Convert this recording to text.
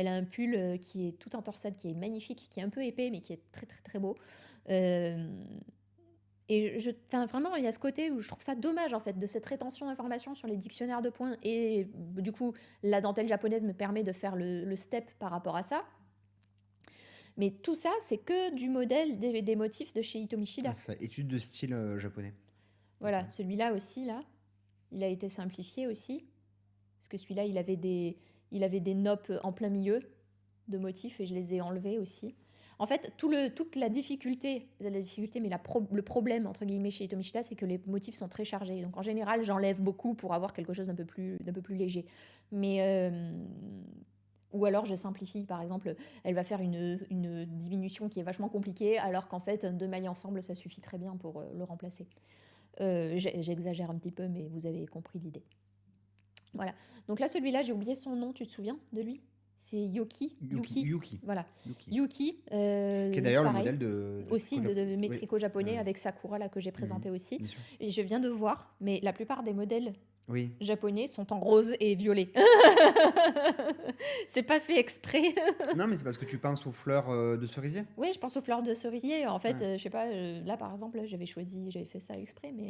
Elle a un pull qui est tout en torsade, qui est magnifique, qui est un peu épais, mais qui est très très très beau. Euh, vraiment, il y a ce côté où je trouve ça dommage, en fait, de cette rétention d'informations sur les dictionnaires de points. Et du coup, la dentelle japonaise me permet de faire le step par rapport à ça. Mais tout ça, c'est que du modèle des motifs de chez Hitomishida. Ah, c'est ça, étude de style japonais. C'est Voilà, ça. celui-là aussi, là, il a été simplifié aussi. Parce que celui-là, il avait des noppes en plein milieu de motifs et je les ai enlevés aussi. En fait, toute la difficulté, mais le problème, entre guillemets, chez Hitomishida, c'est que les motifs sont très chargés. Donc en général, j'enlève beaucoup pour avoir quelque chose d'un peu plus léger. Mais ou alors je simplifie, par exemple, elle va faire une diminution qui est vachement compliquée, alors qu'en fait, deux mailles ensemble, ça suffit très bien pour le remplacer. J'exagère un petit peu, mais vous avez compris l'idée. Voilà. Donc là, celui-là, j'ai oublié son nom, tu te souviens de lui? C'est Yuki. Yuki. Voilà. Yuki. Yuki, Qui est d'ailleurs le pareil, modèle de aussi de mes Oui. tricots japonais avec Sakura, là, que j'ai présenté aussi. Bien sûr. Et je viens de voir, mais la plupart des modèles Oui. japonais sont en rose et violet. C'est pas fait exprès. Non, mais c'est parce que tu penses aux fleurs de cerisier. Oui, je pense aux fleurs de cerisier. En fait, Ouais. je sais pas, là, par exemple, j'avais fait ça exprès, mais